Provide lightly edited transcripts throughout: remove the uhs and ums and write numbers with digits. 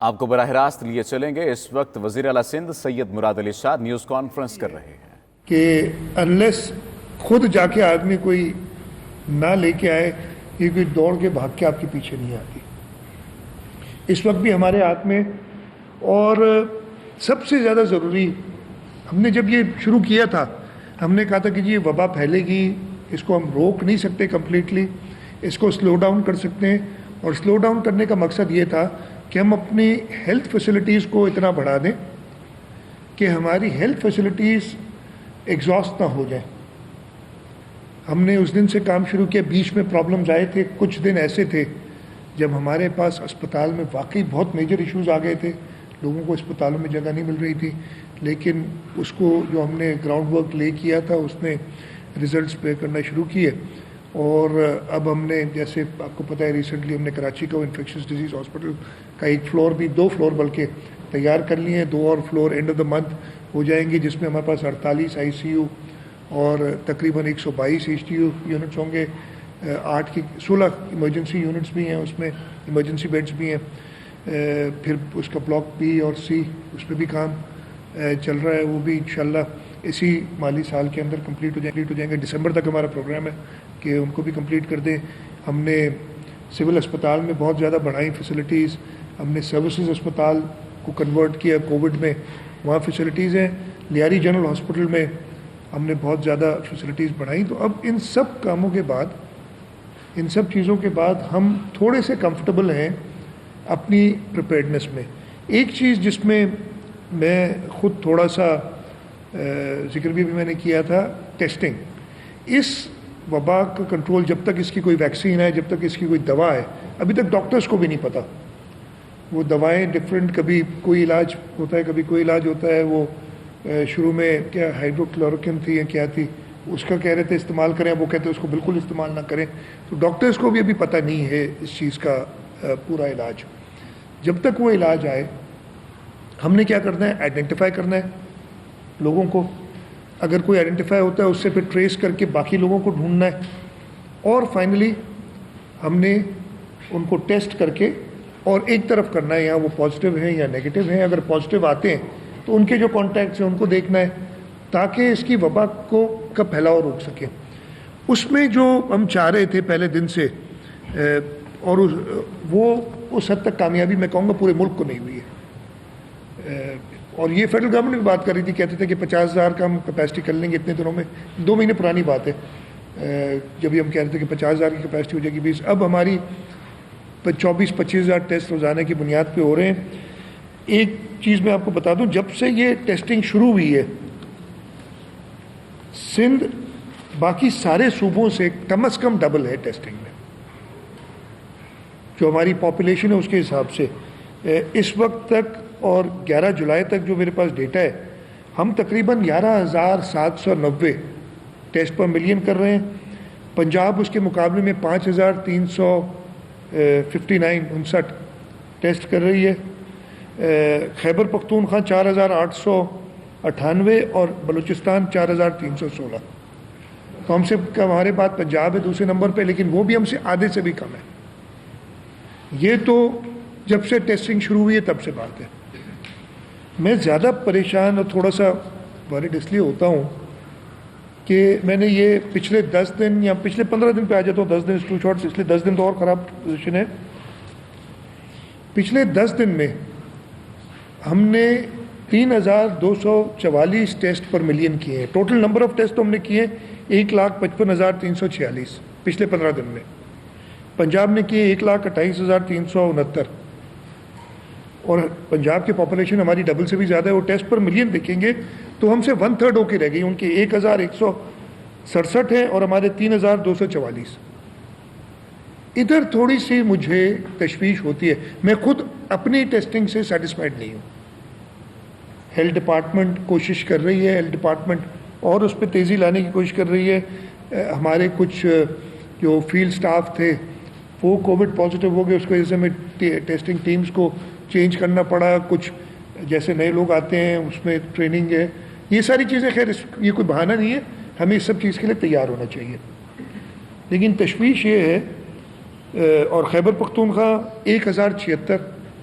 آپ کو براہ راست لیے چلیں گے. اس وقت وزیر اعلیٰ سندھ سید مراد علی شاہ نیوز کانفرنس کر رہے ہیں کہ انلیس خود جا کے آدمی کوئی نہ لے کے آئے، یہ کوئی دوڑ کے بھاگ کے آپ کے پیچھے نہیں آتی. اس وقت بھی ہمارے ہاتھ میں، اور سب سے زیادہ ضروری، ہم نے جب یہ شروع کیا تھا ہم نے کہا تھا کہ جی یہ وبا پھیلے گی، اس کو ہم روک نہیں سکتے کمپلیٹلی، اس کو سلو ڈاؤن کر سکتے ہیں. اور سلو ڈاؤن کرنے کا مقصد یہ تھا کہ ہم اپنی ہیلتھ فیسلٹیز کو اتنا بڑھا دیں کہ ہماری ہیلتھ فیسلٹیز ایگزاسٹ نہ ہو جائیں. ہم نے اس دن سے کام شروع کیا. بیچ میں پرابلمز آئے تھے، کچھ دن ایسے تھے جب ہمارے پاس اسپتال میں واقعی بہت میجر ایشوز آ گئے تھے، لوگوں کو اسپتالوں میں جگہ نہیں مل رہی تھی. لیکن اس کو جو ہم نے گراؤنڈ ورک لے کیا تھا اس نے ریزلٹس پے کرنا شروع کیے. اور اب ہم نے، جیسے آپ کو پتہ ہے، ریسنٹلی ہم نے کراچی کا انفیکشس ڈیزیز ہاسپٹل کا ایک فلور بھی، 2 فلور بلکہ تیار کر لیے ہیں. 2 اور floor end of the month ہو جائیں گی، جس میں ہمارے پاس 48 آئی سی یو اور تقریباً 122 ایچ ڈی یو یونٹس ہوں گے. 16 ایمرجنسی یونٹس بھی ہیں، اس میں ایمرجنسی بیڈس بھی ہیں. پھر اس کا بلاک بی اور سی، اس پہ بھی کام چل رہا ہے. وہ بھی انشاءاللہ اسی مالی سال کے اندر کمپلیٹ ہو جائیں گے. دسمبر تک ہمارا پروگرام ہے کہ ان کو بھی کمپلیٹ کر دیں. ہم نے سول اسپتال میں بہت زیادہ بڑھائی فیسلٹیز. ہم نے سروسز اسپتال کو کنورٹ کیا کووڈ میں، وہاں فیسلٹیز ہیں. لیاری جنرل ہاسپٹل میں ہم نے بہت زیادہ فیسلٹیز بڑھائیں. تو اب ان سب کاموں کے بعد، ان سب چیزوں کے بعد ہم تھوڑے سے کمفرٹیبل ہیں اپنی پریپیئرڈنس میں. ایک چیز جس میں میں خود تھوڑا سا ذکر بھی میں نے کیا تھا، ٹیسٹنگ. اس وبا کا کنٹرول، جب تک اس کی کوئی ویکسین ہے، جب تک اس کی کوئی دوا ہے، ابھی تک ڈاکٹرز کو بھی نہیں پتہ. وہ دوائیں ڈفرینٹ، کبھی کوئی علاج ہوتا ہے، کبھی کوئی علاج ہوتا ہے. وہ شروع میں کیا ہائیڈرو کلوروکن تھی یا کیا تھی، اس کا کہہ رہے تھے استعمال کریں، وہ کہتے ہیں اس کو بالکل استعمال نہ کریں. تو ڈاکٹرز کو بھی ابھی پتہ نہیں ہے اس چیز کا پورا علاج. جب تک وہ علاج آئے، ہم نے کیا کرنا ہے، آئیڈینٹیفائی کرنا ہے لوگوں کو. اگر کوئی آئیڈینٹیفائی ہوتا ہے اس سے پھر ٹریس کر کے باقی لوگوں کو ڈھونڈنا ہے. اور فائنلی ہم نے ان کو ٹیسٹ کر کے اور ایک طرف کرنا ہے، یہاں وہ پازیٹیو ہیں یا نیگیٹو ہیں. اگر پازیٹیو آتے ہیں تو ان کے جو کانٹیکٹس ہیں ان کو دیکھنا ہے تاکہ اس کی وبا کا پھیلاؤ روک سکیں. اس میں جو ہم چاہ رہے تھے پہلے دن سے، اور وہ اس حد تک کامیابی میں کہوں گا پورے ملک کو نہیں ہوئی ہے. اور یہ فیڈرل گورنمنٹ بھی بات کر رہی تھی، کہتے تھے کہ 50,000 کا ہم کیپیسٹی کر لیں گے اتنے دنوں میں. 2 مہینے پرانی بات ہے جب ہم کہہ رہے تھے کہ 50,000 کی کیپیسٹی ہو جائے گی 20. اب ہماری 24-25,000 ٹیسٹ روزانہ کی بنیاد پہ ہو رہے ہیں. ایک چیز میں آپ کو بتا دوں، جب سے یہ ٹیسٹنگ شروع ہوئی ہے، سندھ باقی سارے صوبوں سے کم از کم ڈبل ہے ٹیسٹنگ میں، جو ہماری پاپولیشن ہے اس کے حساب سے. اس وقت تک اور 11 جولائی تک جو میرے پاس ڈیٹا ہے، ہم تقریباً 11,790 ٹیسٹ پر ملین کر رہے ہیں. پنجاب اس کے مقابلے میں 5,359 ٹیسٹ کر رہی ہے. خیبر پختونخوا 4,898 اور بلوچستان 4,316. تو ہم سے ہمارے بعد پنجاب ہے دوسرے نمبر پہ، لیکن وہ بھی ہم سے آدھے سے بھی کم ہے. یہ تو جب سے ٹیسٹنگ شروع ہوئی ہے تب سے بات ہے. میں زیادہ پریشان اور تھوڑا سا ورڈ اس لیے ہوتا ہوں کہ میں نے یہ پچھلے 10 دن یا پچھلے 15 دن پہ آ جاتا ہوں. 10 دن ٹو شارٹس، اس لیے 10 دن تو اور خراب پوزیشن ہے. پچھلے 10 دن میں ہم نے 3,244 ٹیسٹ پر ملین کیے ہیں. ٹوٹل نمبر آف ٹیسٹ ہم نے کیے 1,55,346 پچھلے 15 دن میں. پنجاب نے کیے 1,28,369 اور پنجاب کی پاپولیشن ہماری ڈبل سے بھی زیادہ ہے. وہ ٹیسٹ پر ملین دیکھیں گے تو ہم سے 1/3 ہو کے رہ گئی. ان کے 1,167 ہیں اور ہمارے 3,244. ادھر تھوڑی سی مجھے تشویش ہوتی ہے. میں خود اپنی ٹیسٹنگ سے سیٹسفائیڈ نہیں ہوں. ہیلتھ ڈپارٹمنٹ کوشش کر رہی ہے، ہیلتھ ڈپارٹمنٹ اور اس پہ تیزی لانے کی کوشش کر رہی ہے. ہمارے کچھ جو فیلڈ سٹاف تھے وہ کووڈ پازیٹیو ہو گئے، اس کی وجہ سے ہمیں ٹیسٹنگ ٹیمز کو چینج کرنا پڑا. کچھ جیسے نئے لوگ آتے ہیں اس میں ٹریننگ ہے. یہ ساری چیزیں، خیر یہ کوئی بہانہ نہیں ہے، ہمیں اس سب چیز کے لیے تیار ہونا چاہیے. لیکن تشویش یہ ہے، اور خیبر پختونخوا 1,076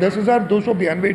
10,292